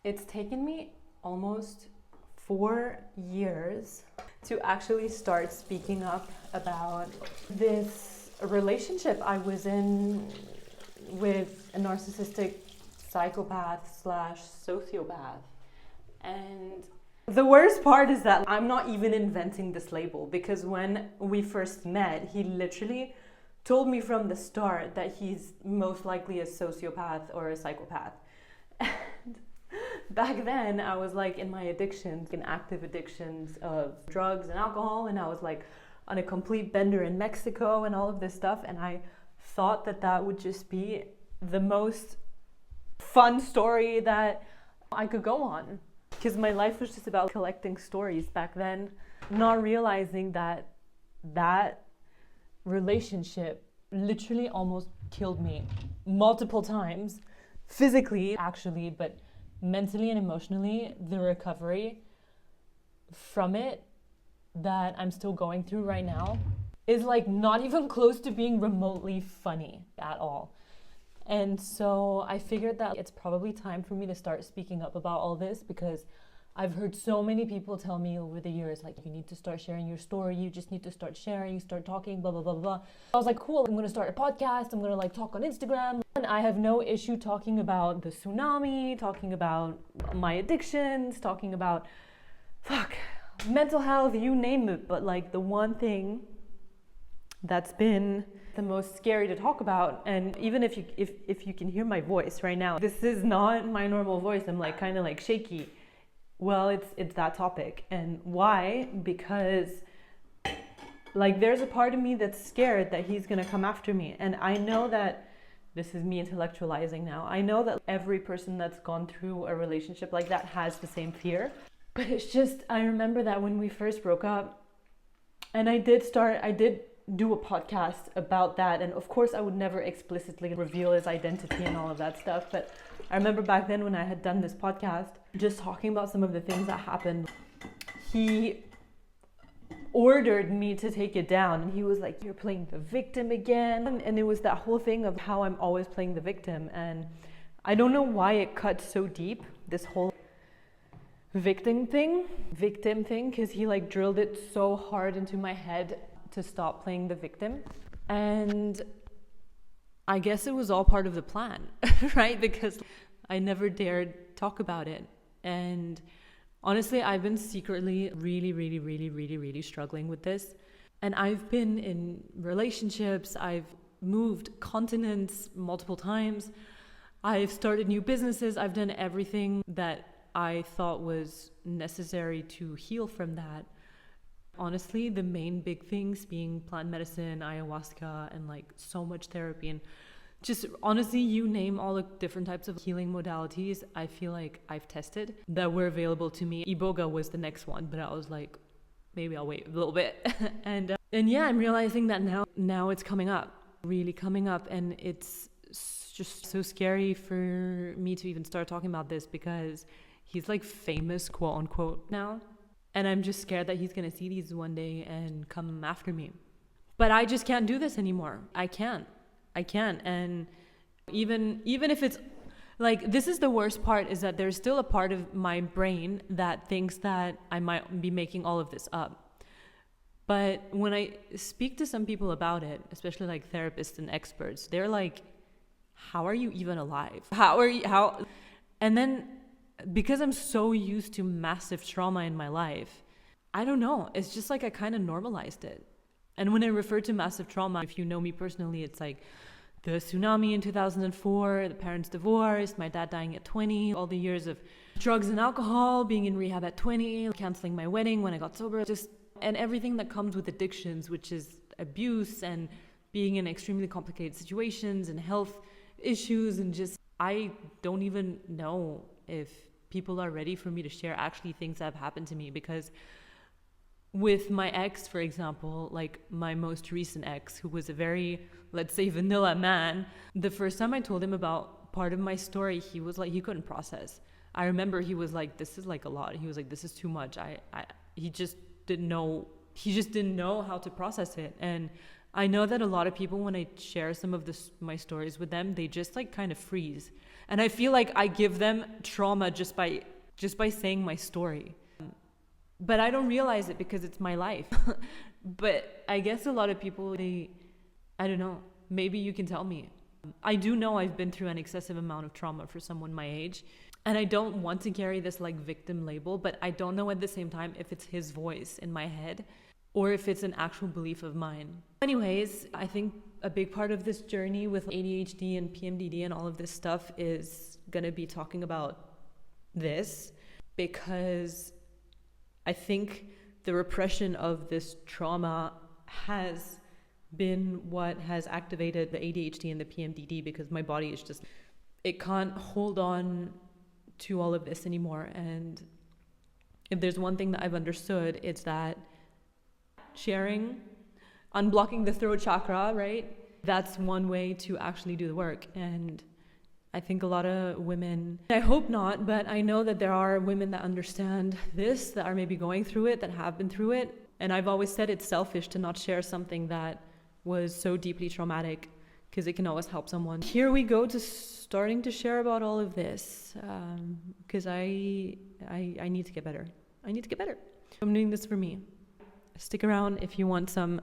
It's taken me almost 4 years to actually start speaking up about this relationship I was in with a narcissistic psychopath slash sociopath. And the worst part is that I'm not even inventing this label, because when we first met, he literally told me from the start that he's most likely a sociopath or a psychopath. And back then I was like in my addictions, in active addictions of drugs and alcohol, and I was like on a complete bender in Mexico and all of this stuff, and I thought that that would just be the most fun story that I could go on, because my life was just about collecting stories back then, not realizing that that relationship literally almost killed me multiple times, physically actually, but mentally and emotionally. The recovery from it that I'm still going through right now is like not even close to being remotely funny at all. And so I figured that it's probably time for me to start speaking up about all this, because I've heard so many people tell me over the years, like, you need to start sharing your story, you just need to start sharing, start talking, blah, blah, blah, blah. I was like, cool, I'm gonna start a podcast, I'm gonna like talk on Instagram. And I have no issue talking about the tsunami, talking about my addictions, talking about, mental health, you name it. But like the one thing that's been the most scary to talk about, and even if you can hear my voice right now, this is not my normal voice, I'm like kind of like shaky. Well, it's that topic. And why? Because like there's a part of me that's scared that he's gonna come after me. And I know that this is me intellectualizing now. I know that every person that's gone through a relationship like that has the same fear. But it's just, I remember that when we first broke up, and I did do a podcast about that, and of course I would never explicitly reveal his identity and all of that stuff, but I remember back then when I had done this podcast, just talking about some of the things that happened, he ordered me to take it down, and he was like, you're playing the victim again. And it was that whole thing of how I'm always playing the victim, and I don't know why it cut so deep, this whole victim thing, because he like drilled it so hard into my head to stop playing the victim. And I guess it was all part of the plan, right? Because I never dared talk about it. And honestly, I've been secretly really struggling with this. And I've been in relationships, I've moved continents multiple times, I've started new businesses, I've done everything that I thought was necessary to heal from that. Honestly, the main big things being plant medicine, ayahuasca, and like so much therapy, and just honestly, you name all the different types of healing modalities I feel like I've tested that were available to me. Iboga was the next one, but I was like, maybe I'll wait a little bit. and yeah, I'm realizing that now it's coming up, really coming up, and it's just so scary for me to even start talking about this, because he's like famous, quote unquote, now. And I'm just scared that he's going to see these one day and come after me. But I just can't do this anymore. I can't. And even if it's like, this is the worst part, is that there's still a part of my brain that thinks that I might be making all of this up. But when I speak to some people about it, especially like therapists and experts, they're like, how are you even alive? How? And then, because I'm so used to massive trauma in my life, I don't know, it's just like I kind of normalized it. And when I refer to massive trauma, if you know me personally, it's like the tsunami in 2004, the parents divorced, my dad dying at 20, all the years of drugs and alcohol, being in rehab at 20, canceling my wedding when I got sober, and everything that comes with addictions, which is abuse and being in extremely complicated situations and health issues, and just, I don't even know if people are ready for me to share actually things that have happened to me. Because with my ex, for example, like my most recent ex, who was a very, let's say, vanilla man, the first time I told him about part of my story, he was like, he couldn't process. I remember he was like, this is like a lot. He was like, this is too much. He just didn't know how to process it. And I know that a lot of people, when I share some of my stories with them, they just like kind of freeze. And I feel like I give them trauma just by saying my story. But I don't realize it because it's my life. But I guess a lot of people, I don't know, maybe you can tell me. I do know I've been through an excessive amount of trauma for someone my age. And I don't want to carry this like victim label, but I don't know at the same time if it's his voice in my head or if it's an actual belief of mine. Anyways, I think a big part of this journey with ADHD and PMDD and all of this stuff is going to be talking about this, because I think the repression of this trauma has been what has activated the ADHD and the PMDD, because my body is just, it can't hold on to all of this anymore. And if there's one thing that I've understood, it's that sharing, unblocking the throat chakra, right? That's one way to actually do the work. And I think a lot of women, I hope not, but I know that there are women that understand this, that are maybe going through it, that have been through it. And I've always said it's selfish to not share something that was so deeply traumatic, because it can always help someone. Here we go to starting to share about all of this, because I need to get better. I need to get better. I'm doing this for me. Stick around if you want some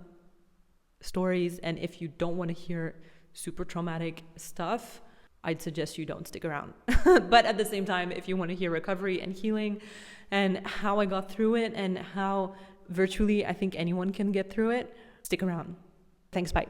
stories, and if you don't want to hear super traumatic stuff, I'd suggest you don't stick around. But at the same time, if you want to hear recovery and healing and how I got through it and how virtually I think anyone can get through it, stick around. Thanks, bye.